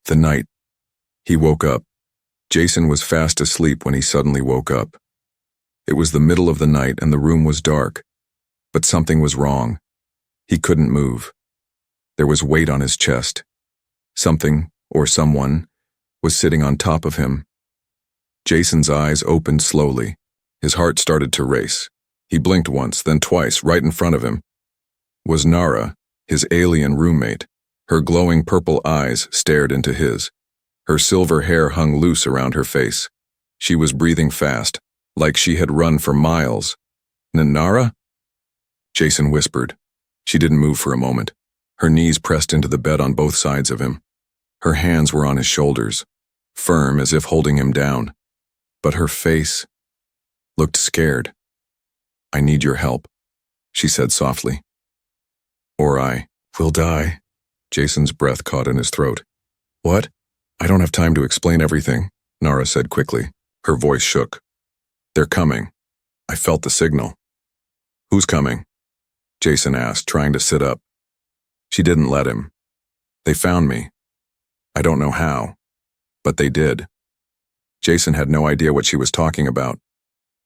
The night. He woke up. Jason was fast asleep when he suddenly woke up. It was the middle of the night and the room was dark. But something was wrong. He couldn't move. There was weight on his chest. Something, or someone, was sitting on top of him. Jason's eyes opened slowly. His heart started to race. He blinked once, then twice, right in front of him. Was Nara, his alien roommate. Her glowing purple eyes stared into his. Her silver hair hung loose around her face. She was breathing fast, like she had run for miles. Nara? Jason whispered. She didn't move for a moment. Her knees pressed into the bed on both sides of him. Her hands were on his shoulders, firm as if holding him down. But her face looked scared. I need your help, she said softly. Or I will die. Jason's breath caught in his throat. What? I don't have time to explain everything, Nara said quickly. Her voice shook. They're coming. I felt the signal. Who's coming? Jason asked, trying to sit up. She didn't let him. They found me. I don't know how, but they did. Jason had no idea what she was talking about.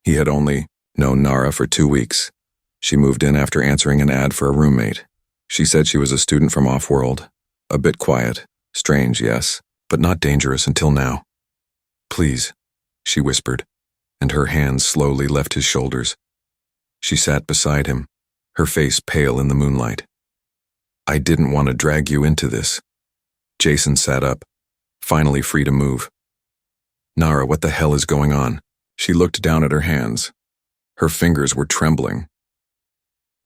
He had only known Nara for 2 weeks. She moved in after answering an ad for a roommate. She said she was a student from off-world. A bit quiet. Strange, yes, but not dangerous until now. Please, she whispered, and her hands slowly left his shoulders. She sat beside him, her face pale in the moonlight. I didn't want to drag you into this. Jason sat up, finally free to move. Nara, what the hell is going on? She looked down at her hands. Her fingers were trembling.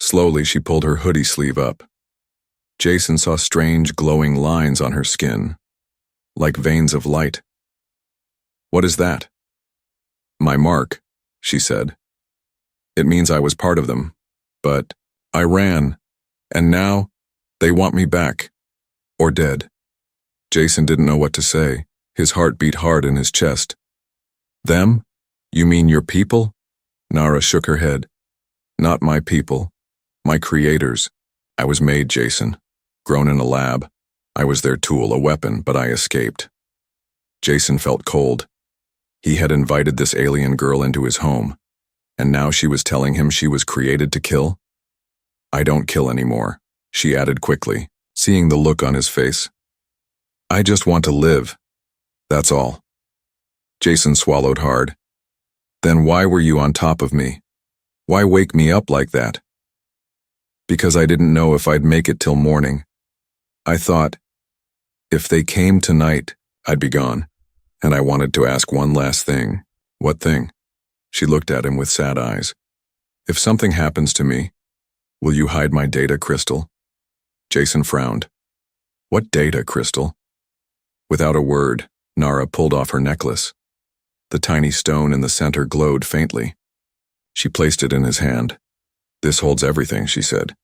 Slowly, she pulled her hoodie sleeve up. Jason saw strange glowing lines on her skin, like veins of light. What is that? My mark, she said. It means I was part of them, but I ran, and now they want me back, or dead. Jason didn't know what to say. His heart beat hard in his chest. Them? You mean your people? Nara shook her head. Not my people. My creators. I was made, Jason. Grown in a lab. I was their tool, a weapon, but I escaped. Jason felt cold. He had invited this alien girl into his home, and now she was telling him she was created to kill? I don't kill anymore, she added quickly, seeing the look on his face. I just want to live. That's all. Jason swallowed hard. Then why were you on top of me? Why wake me up like that? Because I didn't know if I'd make it till morning. I thought, if they came tonight, I'd be gone. And I wanted to ask one last thing. What thing? She looked at him with sad eyes. If something happens to me, will you hide my data, Crystal? Jason frowned. What data, Crystal? Without a word, Nara pulled off her necklace. The tiny stone in the center glowed faintly. She placed it in his hand. This holds everything, she said.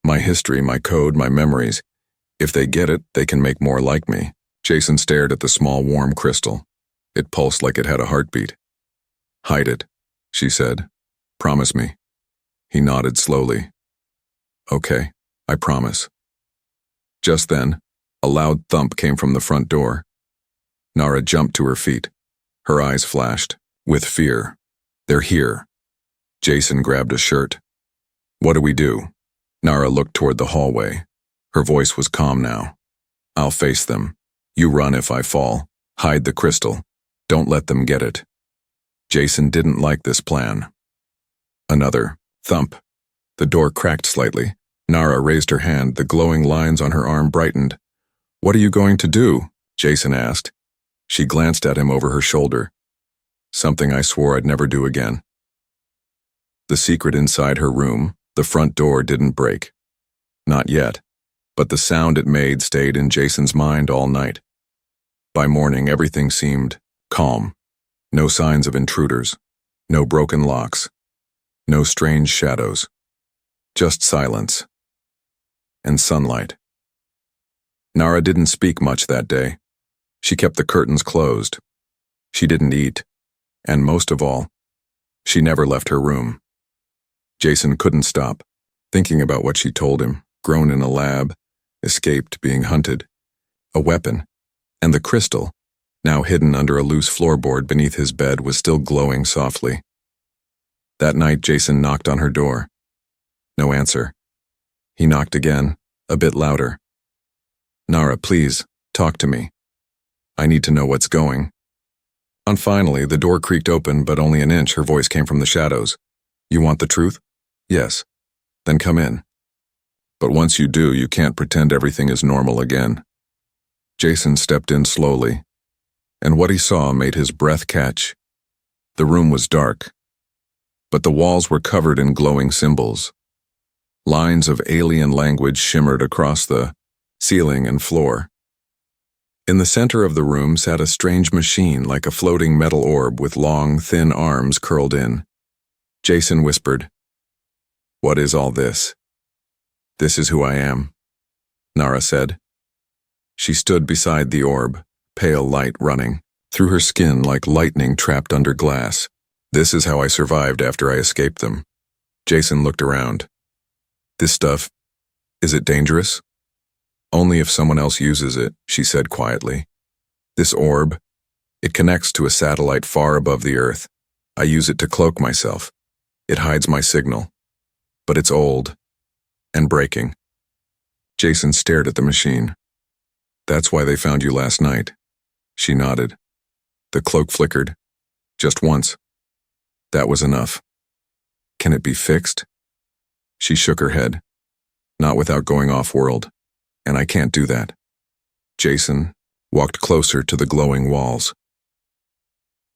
My history, my code, my memories. If they get it, they can make more like me. Jason stared at the small, warm crystal. It pulsed like it had a heartbeat. Hide it, she said. Promise me. He nodded slowly. Okay, I promise. Just then, a loud thump came from the front door. Nara jumped to her feet. Her eyes flashed, with fear. They're here. Jason grabbed a shirt. What do we do? Nara looked toward the hallway. Her voice was calm now. I'll face them. You run if I fall. Hide the crystal. Don't let them get it. Jason didn't like this plan. Another thump. The door cracked slightly. Nara raised her hand. The glowing lines on her arm brightened. What are you going to do? Jason asked. She glanced at him over her shoulder. Something I swore I'd never do again. The secret inside her room, the front door, didn't break. Not yet. But the sound it made stayed in Jason's mind all night. By morning, everything seemed calm. No signs of intruders. No broken locks. No strange shadows. Just silence. And sunlight. Nara didn't speak much that day. She kept the curtains closed. She didn't eat. And most of all, she never left her room. Jason couldn't stop, thinking about what she told him. Grown in a lab, escaped being hunted. A weapon. And the crystal, now hidden under a loose floorboard beneath his bed, was still glowing softly. That night, Jason knocked on her door. No answer. He knocked again, a bit louder. "Nara, please, talk to me. I need to know what's going." And finally, the door creaked open, but only an inch. Her voice came from the shadows. "You want the truth?" "Yes." "Then come in. But once you do, you can't pretend everything is normal again." Jason stepped in slowly, and what he saw made his breath catch. The room was dark, but the walls were covered in glowing symbols. Lines of alien language shimmered across the ceiling and floor. In the center of the room sat a strange machine, like a floating metal orb with long, thin arms curled in. Jason whispered, "What is all this?" "This is who I am," Nara said. She stood beside the orb, pale light running through her skin like lightning trapped under glass. "This is how I survived after I escaped them." Jason looked around. "This stuff, is it dangerous?" "Only if someone else uses it," she said quietly. "This orb, it connects to a satellite far above the Earth. I use it to cloak myself. It hides my signal. But it's old and breaking." Jason stared at the machine. "That's why they found you last night." She nodded. The cloak flickered. "Just once. That was enough. Can it be fixed?" She shook her head. "Not without going off-world, and I can't do that." Jason walked closer to the glowing walls.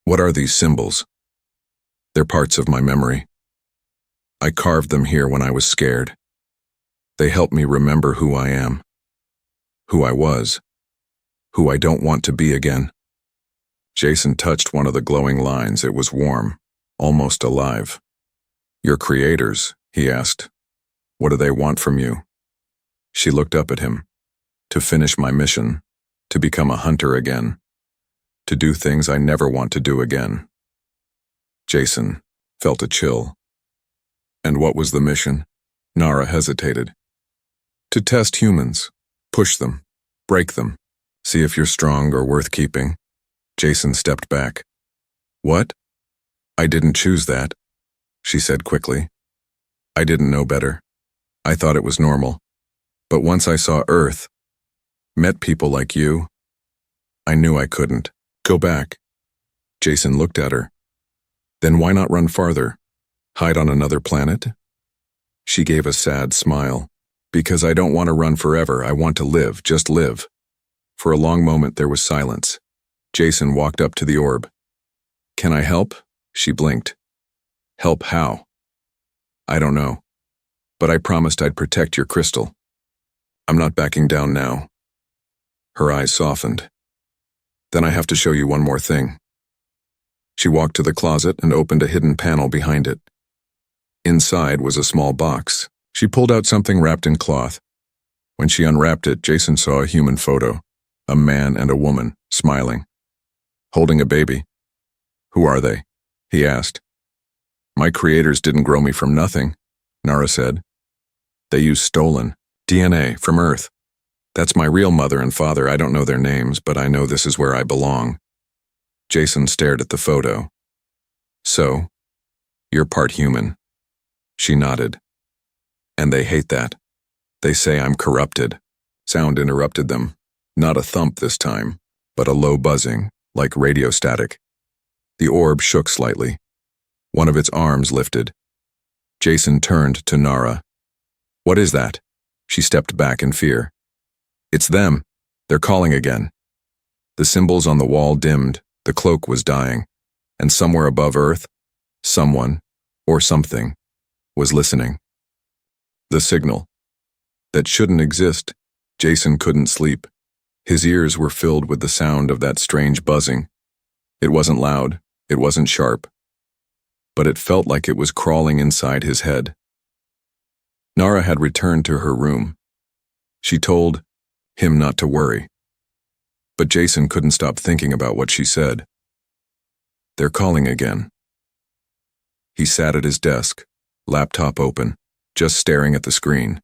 "What are these symbols?" "They're parts of my memory. I carved them here when I was scared. They help me remember who I am, who I was, who I don't want to be again." Jason touched one of the glowing lines. It was warm, almost alive. "Your creators," he asked. "What do they want from you?" She looked up at him. "To finish my mission, to become a hunter again, to do things I never want to do again." Jason felt a chill. "And what was the mission?" Nara hesitated. "To test humans, push them, break them, see if you're strong or worth keeping." Jason stepped back. "What?" "I didn't choose that," she said quickly. "I didn't know better. I thought it was normal. But once I saw Earth, met people like you, I knew I couldn't go back." Jason looked at her. "Then why not run farther? Hide on another planet?" She gave a sad smile. "Because I don't want to run forever. I want to live, just live." For a long moment there was silence. Jason walked up to the orb. "Can I help?" She blinked. "Help how?" "I don't know. But I promised I'd protect your crystal. I'm not backing down now." Her eyes softened. "Then I have to show you one more thing." She walked to the closet and opened a hidden panel behind it. Inside was a small box. She pulled out something wrapped in cloth. When she unwrapped it, Jason saw a human photo, a man and a woman, smiling, holding a baby. "Who are they?" he asked. "My creators didn't grow me from nothing," Nara said. "They used stolen DNA from Earth. That's my real mother and father. I don't know their names, but I know this is where I belong." Jason stared at the photo. "So, you're part human." She nodded. "And they hate that. They say I'm corrupted." Sound interrupted them. Not a thump this time, but a low buzzing, like radio static. The orb shook slightly. One of its arms lifted. Jason turned to Nara. "What is that?" She stepped back in fear. "It's them. They're calling again." The symbols on the wall dimmed. The cloak was dying. And somewhere above Earth, someone, or something, was listening. The signal. That shouldn't exist. Jason couldn't sleep. His ears were filled with the sound of that strange buzzing. It wasn't loud. It wasn't sharp. But it felt like it was crawling inside his head. Nara had returned to her room. She told him not to worry. But Jason couldn't stop thinking about what she said. "They're calling again." He sat at his desk, laptop open, just staring at the screen.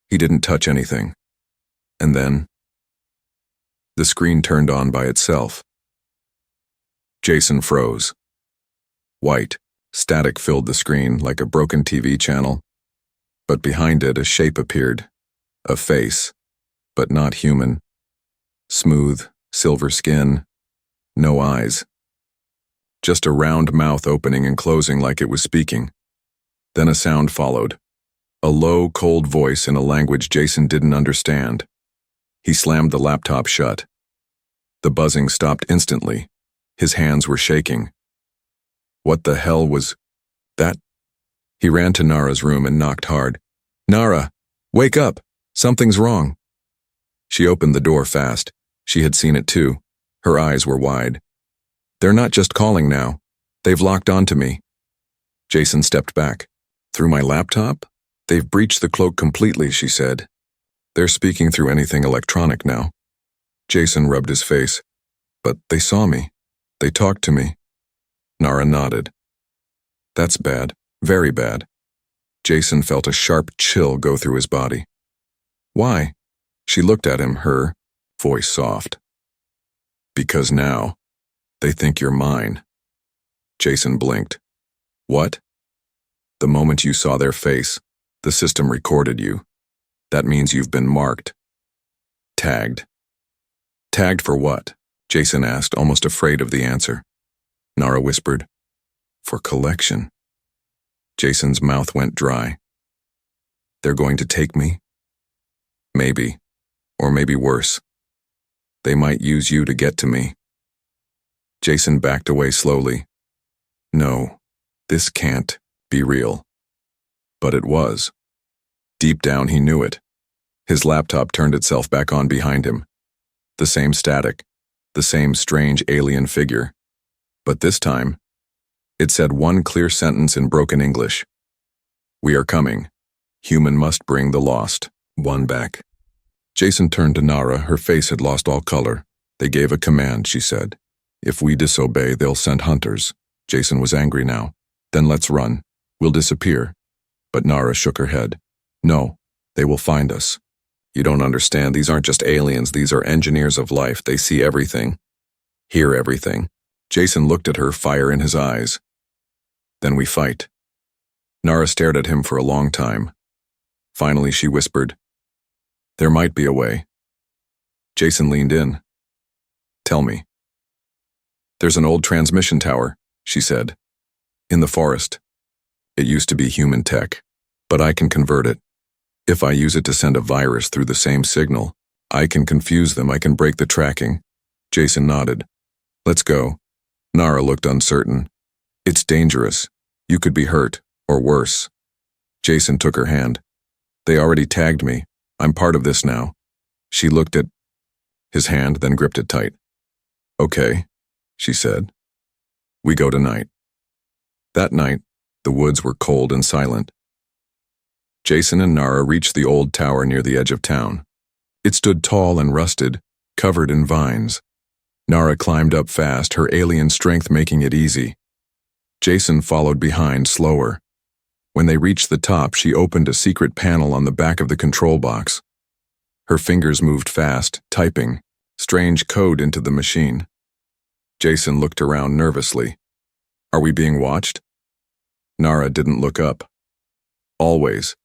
He didn't touch anything. And then, The screen turned on by itself. Jason froze. White, static filled the screen like a broken TV channel. But behind it, a shape appeared. A face, but not human. Smooth, silver skin, no eyes. Just a round mouth opening and closing like it was speaking. Then a sound followed. A low, cold voice in a language Jason didn't understand. He slammed the laptop shut. The buzzing stopped instantly. His hands were shaking. What the hell was that? He ran to Nara's room and knocked hard. "Nara, wake up! Something's wrong." She opened the door fast. She had seen it too. Her eyes were wide. "They're not just calling now. They've locked onto me." Jason stepped back. "Through my laptop? They've breached the cloak completely," she said. "They're speaking through anything electronic now." Jason rubbed his face. "But they saw me. They talked to me." Nara nodded. "That's bad. Very bad." Jason felt a sharp chill go through his body. "Why?" She looked at him, her voice soft. "Because now, they think you're mine." Jason blinked. "What?" "The moment you saw their face, the system recorded you. That means you've been marked. Tagged." "Tagged for what?" Jason asked, almost afraid of the answer. Nara whispered, "For collection." Jason's mouth went dry. "They're going to take me?" "Maybe. Or maybe worse. They might use you to get to me." Jason backed away slowly. No, this can't be real. But it was. Deep down he knew it. His laptop turned itself back on behind him. The same static, the same strange alien figure. But this time, it said one clear sentence in broken English. "We are coming. Human must bring the lost one back." Jason turned to Nara. Her face had lost all color. "They gave a command," she said. "If we disobey, they'll send hunters." Jason was angry now. "Then let's run. We'll disappear." But Nara shook her head. "No, they will find us. You don't understand. These aren't just aliens. These are engineers of life. They see everything. Hear everything." Jason looked at her, fire in his eyes. "Then we fight." Nara stared at him for a long time. Finally, she whispered, "There might be a way." Jason leaned in. "Tell me." "There's an old transmission tower," she said. "In the forest. It used to be human tech, but I can convert it. If I use it to send a virus through the same signal, I can confuse them. I can break the tracking." Jason nodded. "Let's go." Nara looked uncertain. "It's dangerous. You could be hurt, or worse." Jason took her hand. "They already tagged me. I'm part of this now." She looked at his hand, then gripped it tight. "Okay," she said. "We go tonight." That night, the woods were cold and silent. Jason and Nara reached the old tower near the edge of town. It stood tall and rusted, covered in vines. Nara climbed up fast, her alien strength making it easy. Jason followed behind, slower. When they reached the top, she opened a secret panel on the back of the control box. Her fingers moved fast, typing strange code into the machine. Jason looked around nervously. "Are we being watched?" Nara didn't look up. "Always."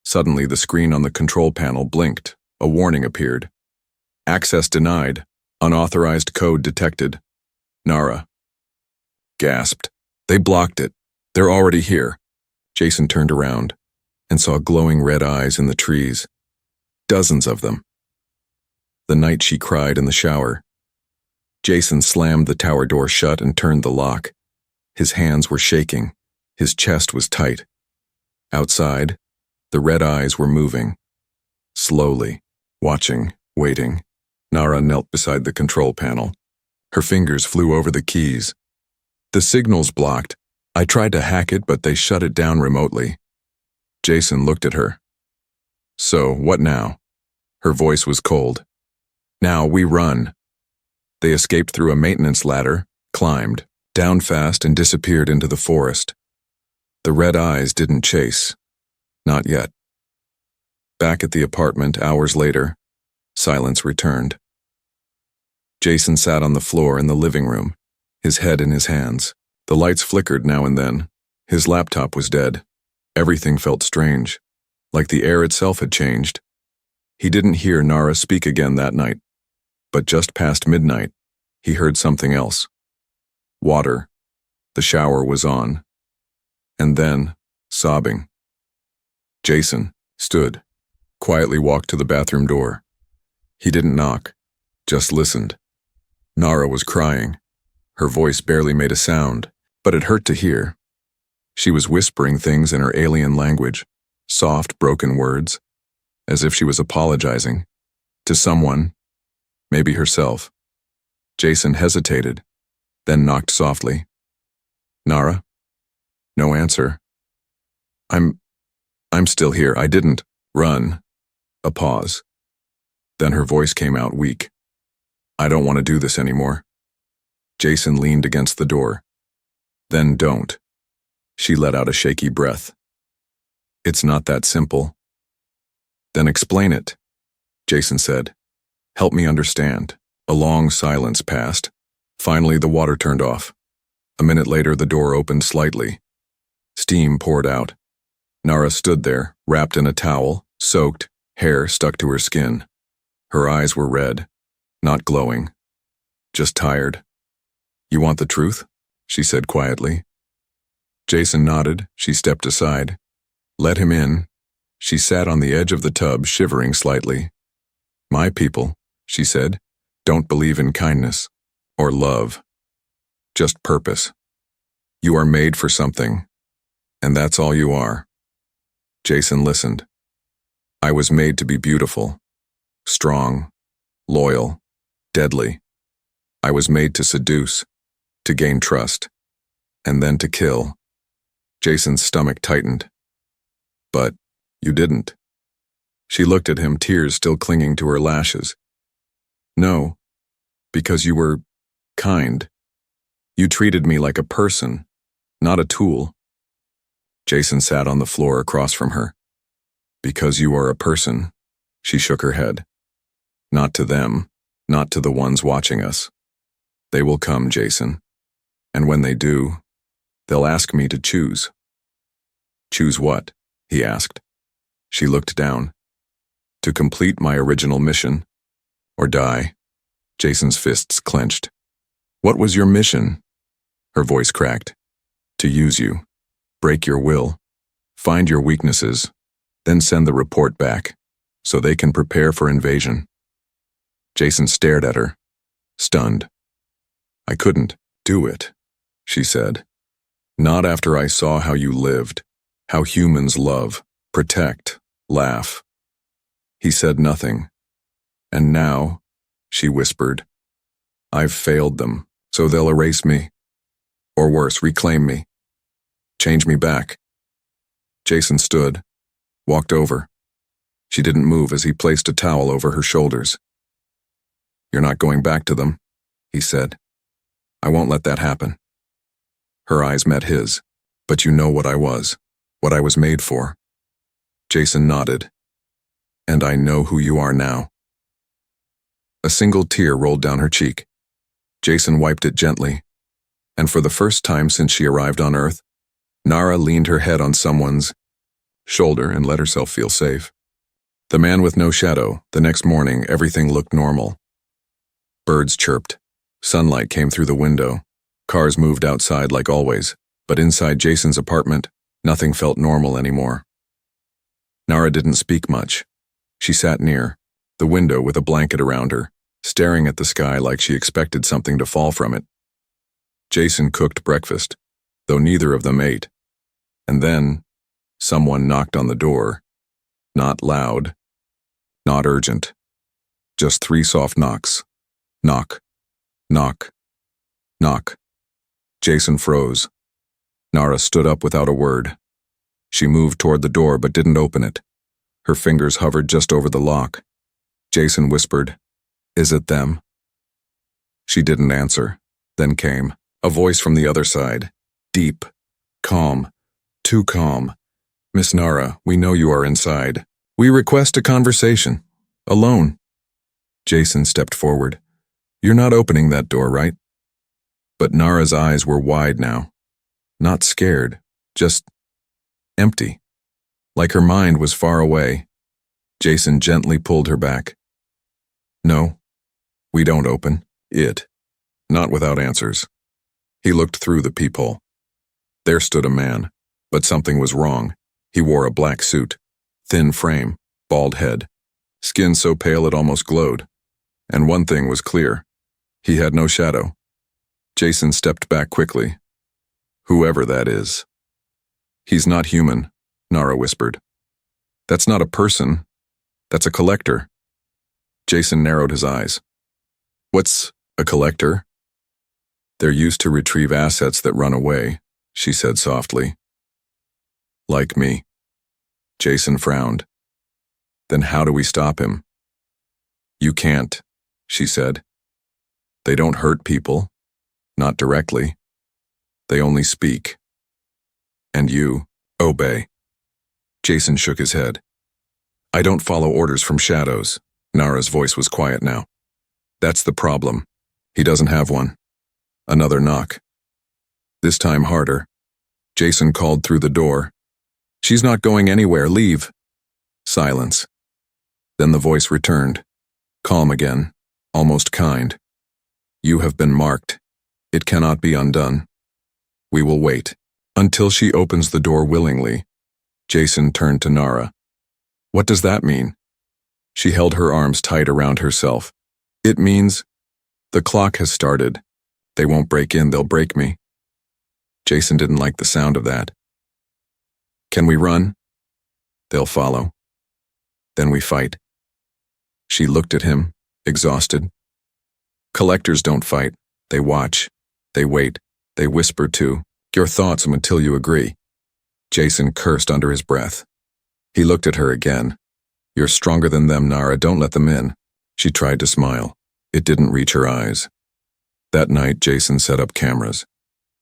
Suddenly, the screen on the control panel blinked. A warning appeared. "Access denied. Unauthorized code detected." Nara gasped. "They blocked it. They're already here." Jason turned around and saw glowing red eyes in the trees. Dozens of them. The night she cried in the shower. Jason slammed the tower door shut and turned the lock. His hands were shaking. His chest was tight. Outside, the red eyes were moving. Slowly, watching, waiting. Nara knelt beside the control panel. Her fingers flew over the keys. "The signal's blocked. I tried to hack it, but they shut it down remotely." Jason looked at her. "So, what now?" Her voice was cold. "Now we run." They escaped through a maintenance ladder, climbed, down fast and disappeared into the forest. The red eyes didn't chase. Not yet. Back at the apartment, hours later, silence returned. Jason sat on the floor in the living room, his head in his hands. The lights flickered now and then. His laptop was dead. Everything felt strange, like the air itself had changed. He didn't hear Nara speak again that night, but just past midnight, he heard something else. Water. The shower was on. And then, sobbing. Jason stood, quietly walked to the bathroom door. He didn't knock, just listened. Nara was crying. Her voice barely made a sound, but it hurt to hear. She was whispering things in her alien language, soft, broken words, as if she was apologizing. To someone, maybe herself. Jason hesitated, then knocked softly. Nara? No answer. I'm still here. I didn't run. A pause. Then her voice came out weak. I don't want to do this anymore. Jason leaned against the door. Then don't. She let out a shaky breath. It's not that simple. Then explain it, Jason said. Help me understand. A long silence passed. Finally, the water turned off. A minute later, the door opened slightly. Steam poured out. Nara stood there, wrapped in a towel, soaked, hair stuck to her skin. Her eyes were red, not glowing, just tired. You want the truth? She said quietly. Jason nodded. She stepped aside. Let him in. She sat on the edge of the tub, shivering slightly. My people, she said, don't believe in kindness or love, just purpose. You are made for something, and that's all you are. Jason listened. I was made to be beautiful, strong, loyal, deadly. I was made to seduce, to gain trust, and then to kill. Jason's stomach tightened. But you didn't. She looked at him, tears still clinging to her lashes. No, because you were kind. You treated me like a person, not a tool. Jason sat on the floor across from her. Because you are a person, she shook her head. Not to them, not to the ones watching us. They will come, Jason. And when they do, they'll ask me to choose. Choose what? He asked. She looked down. To complete my original mission, or die. Jason's fists clenched. What was your mission? Her voice cracked. To use you. Break your will. Find your weaknesses. Then send the report back, so they can prepare for invasion. Jason stared at her, stunned. I couldn't do it, she said. Not after I saw how you lived, how humans love, protect, laugh. He said nothing. And now, she whispered, I've failed them, so they'll erase me. Or worse, reclaim me. Change me back. Jason stood, walked over. She didn't move as he placed a towel over her shoulders. You're not going back to them, he said. I won't let that happen. Her eyes met his. But you know what I was, what I was made for. Jason nodded. And I know who you are now. A single tear rolled down her cheek. Jason wiped it gently. And for the first time since she arrived on Earth, Nara leaned her head on someone's shoulder and let herself feel safe. The man with no shadow. The next morning, everything looked normal. Birds chirped. Sunlight came through the window. Cars moved outside like always, but inside Jason's apartment, nothing felt normal anymore. Nara didn't speak much. She sat near the window with a blanket around her, staring at the sky like she expected something to fall from it. Jason cooked breakfast, though neither of them ate. And then, someone knocked on the door. Not loud, not urgent. Just 3 soft knocks. Knock, knock, knock. Jason froze. Nara stood up without a word. She moved toward the door but didn't open it. Her fingers hovered just over the lock. Jason whispered, Is it them? She didn't answer. Then came a voice from the other side. Deep, calm, too calm. Miss Nara, we know you are inside. We request a conversation. Alone. Jason stepped forward. You're not opening that door, right? But Nara's eyes were wide now. Not scared, just empty. Like her mind was far away. Jason gently pulled her back. No, we don't open it. Not without answers. He looked through the peephole. There stood a man, but something was wrong. He wore a black suit, thin frame, bald head, skin so pale it almost glowed. And one thing was clear. He had no shadow. Jason stepped back quickly. Whoever that is. He's not human, Nara whispered. That's not a person. That's a collector. Jason narrowed his eyes. What's a collector? They're used to retrieve assets that run away, she said softly. Like me. Jason frowned. Then how do we stop him? You can't, she said. They don't hurt people. Not directly. They only speak. And you obey. Jason shook his head. I don't follow orders from shadows. Nara's voice was quiet now. That's the problem. He doesn't have one. Another knock. This time harder. Jason called through the door. She's not going anywhere, leave. Silence. Then the voice returned. Calm again, almost kind. You have been marked. It cannot be undone. We will wait. Until she opens the door willingly. Jason turned to Nara. What does that mean? She held her arms tight around herself. It means, the clock has started. They won't break in, they'll break me. Jason didn't like the sound of that. Can we run? They'll follow. Then we fight. She looked at him, exhausted. Collectors don't fight. They watch. They wait. They whisper too. Your thoughts until you agree. Jason cursed under his breath. He looked at her again. You're stronger than them, Nara. Don't let them in. She tried to smile. It didn't reach her eyes. That night, Jason set up cameras.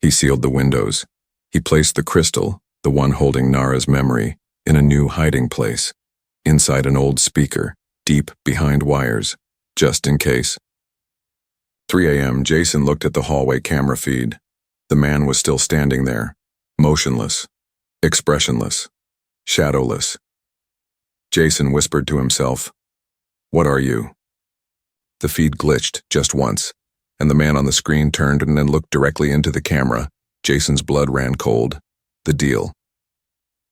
He sealed the windows. He placed the crystal, the one holding Nara's memory, in a new hiding place, inside an old speaker, deep behind wires, just in case. 3 a.m., Jason looked at the hallway camera feed. The man was still standing there, motionless, expressionless, shadowless. Jason whispered to himself, "What are you?" The feed glitched just once, and the man on the screen turned and then looked directly into the camera. Jason's blood ran cold. The deal.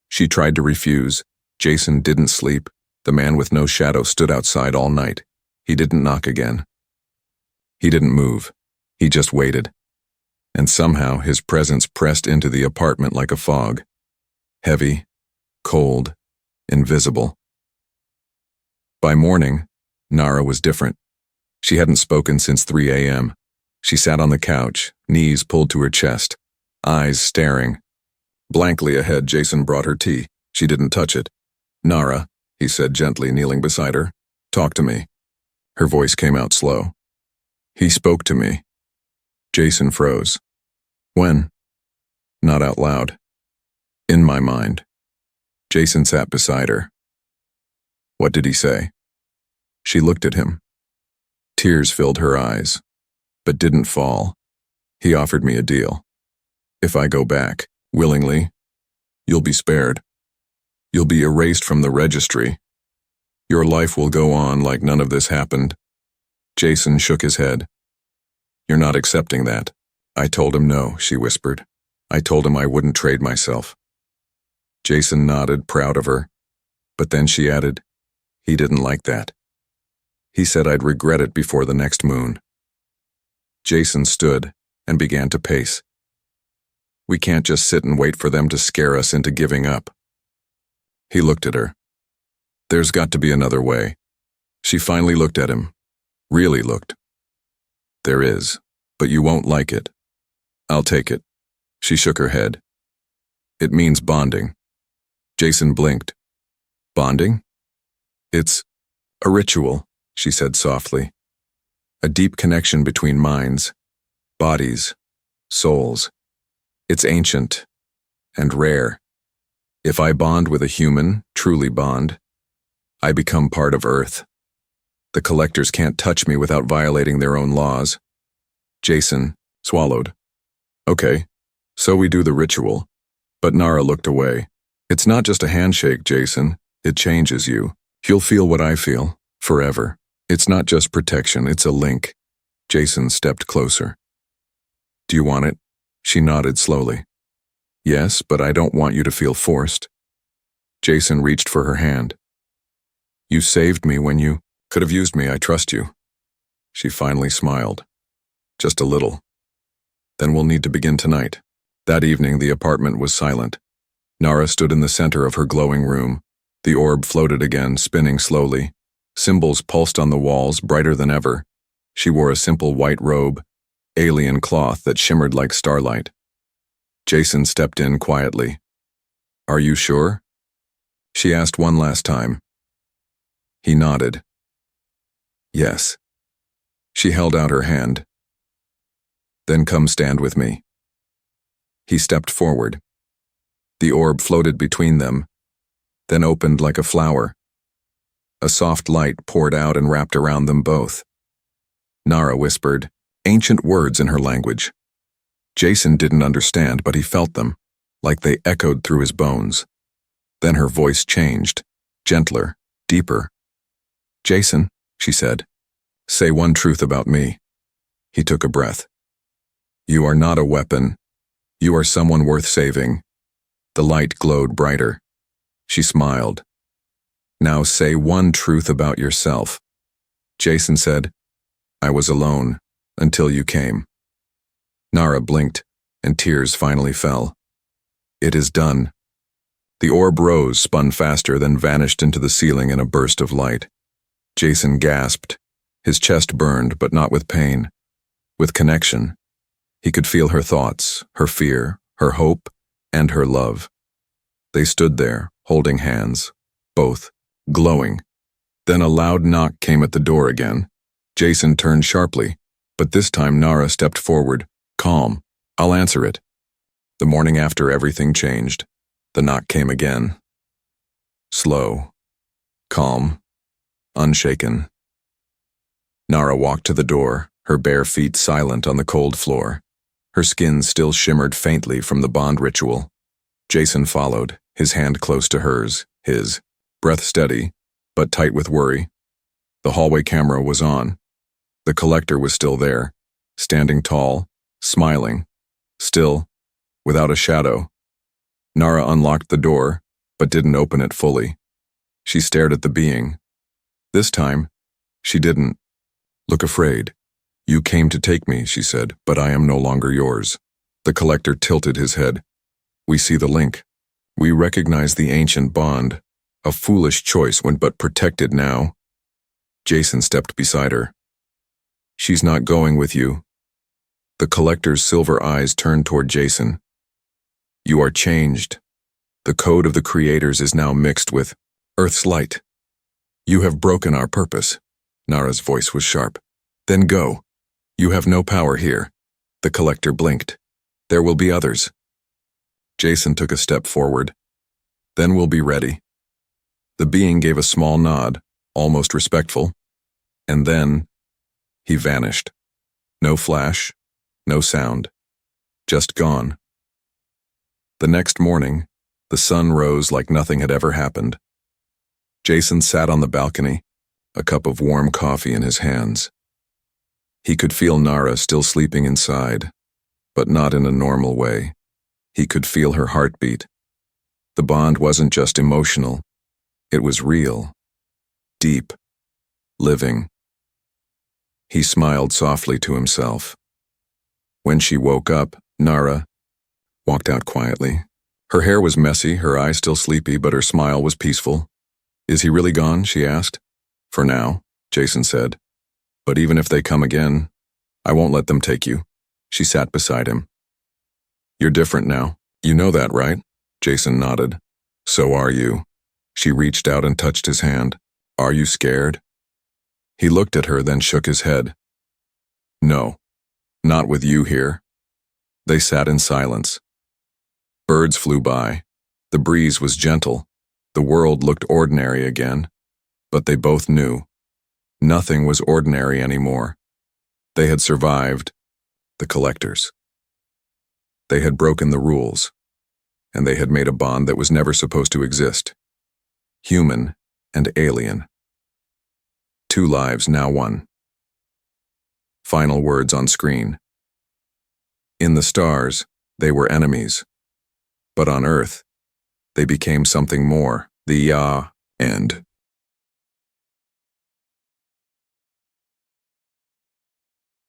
She tried to refuse. Jason didn't sleep. The man with no shadow stood outside all night. He didn't knock again. He didn't move. He just waited. And somehow his presence pressed into the apartment like a fog. Heavy, cold, invisible. By morning, Nara was different. She hadn't spoken since 3 a.m. She sat on the couch, knees pulled to her chest, eyes staring. Blankly ahead, Jason brought her tea. She didn't touch it. Nara, he said gently, kneeling beside her, talk to me. Her voice came out slow. He spoke to me. Jason froze. When? Not out loud. In my mind. Jason sat beside her. What did he say? She looked at him. Tears filled her eyes, but didn't fall. He offered me a deal. If I go back, willingly, you'll be spared. You'll be erased from the registry. Your life will go on like none of this happened. Jason shook his head. You're not accepting that. I told him no, she whispered. I told him I wouldn't trade myself. Jason nodded, proud of her. But then she added, he didn't like that. He said I'd regret it before the next moon. Jason stood and began to pace. We can't just sit and wait for them to scare us into giving up. He looked at her. There's got to be another way. She finally looked at him. Really looked. There is, but you won't like it. I'll take it. She shook her head. It means bonding. Jason blinked. Bonding? It's a ritual, she said softly. A deep connection between minds, bodies, souls. It's ancient and rare. If I bond with a human, truly bond, I become part of Earth. The collectors can't touch me without violating their own laws. Jason swallowed. Okay, so we do the ritual. But Nara looked away. It's not just a handshake, Jason. It changes you. You'll feel what I feel, forever. It's not just protection, it's a link. Jason stepped closer. Do you want it? She nodded slowly. Yes, but I don't want you to feel forced. Jason reached for her hand. You saved me when you could have used me, I trust you. She finally smiled. Just a little. Then we'll need to begin tonight. That evening, the apartment was silent. Nara stood in the center of her glowing room. The orb floated again, spinning slowly. Symbols pulsed on the walls, brighter than ever. She wore a simple white robe, alien cloth that shimmered like starlight. Jason stepped in quietly. Are you sure? She asked one last time. He nodded. Yes. She held out her hand. Then come stand with me. He stepped forward. The orb floated between them, then opened like a flower. A soft light poured out and wrapped around them both. Nara whispered, ancient words in her language. Jason didn't understand, but he felt them, like they echoed through his bones. Then her voice changed, gentler, deeper. Jason, she said, say one truth about me. He took a breath. You are not a weapon. You are someone worth saving. The light glowed brighter. She smiled. Now say one truth about yourself. Jason said, I was alone until you came. Nara blinked, and tears finally fell. It is done. The orb rose, spun faster, then vanished into the ceiling in a burst of light. Jason gasped. His chest burned, but not with pain. With connection. He could feel her thoughts, her fear, her hope, and her love. They stood there, holding hands, both, glowing. Then a loud knock came at the door again. Jason turned sharply, but this time Nara stepped forward, calm. I'll answer it. The morning after, everything changed. The knock came again. Slow, calm, unshaken. Nara walked to the door, her bare feet silent on the cold floor. Her skin still shimmered faintly from the bond ritual. Jason followed, his hand close to hers, his breath steady, but tight with worry. The hallway camera was on. The collector was still there, standing tall, smiling, still, without a shadow. Nara unlocked the door, but didn't open it fully. She stared at the being. This time, she didn't look afraid. You came to take me, she said, but I am no longer yours. The collector tilted his head. We see the link. We recognize the ancient bond. A foolish choice when but protected now. Jason stepped beside her. She's not going with you. The collector's silver eyes turned toward Jason. You are changed. The code of the creators is now mixed with Earth's light. You have broken our purpose. Nara's voice was sharp. Then go. You have no power here. The collector blinked. There will be others. Jason took a step forward. Then we'll be ready. The being gave a small nod, almost respectful. And then, he vanished. No flash, no sound. Just gone. The next morning, the sun rose like nothing had ever happened. Jason sat on the balcony, a cup of warm coffee in his hands. He could feel Nara still sleeping inside, but not in a normal way. He could feel her heartbeat. The bond wasn't just emotional. It was real, deep, living. He smiled softly to himself. When she woke up, Nara walked out quietly. Her hair was messy, her eyes still sleepy, but her smile was peaceful. Is he really gone? She asked. For now, Jason said. But even if they come again, I won't let them take you. She sat beside him. You're different now. You know that, right? Jason nodded. So are you. She reached out and touched his hand. Are you scared? He looked at her, then shook his head. No, not with you here. They sat in silence. Birds flew by. The breeze was gentle. The world looked ordinary again. But they both knew. Nothing was ordinary anymore. They had survived, the collectors. They had broken the rules, and they had made a bond that was never supposed to exist. Human and alien. 2 lives, now 1. Final words on screen. In the stars, they were enemies. But on Earth, they became something more, the end.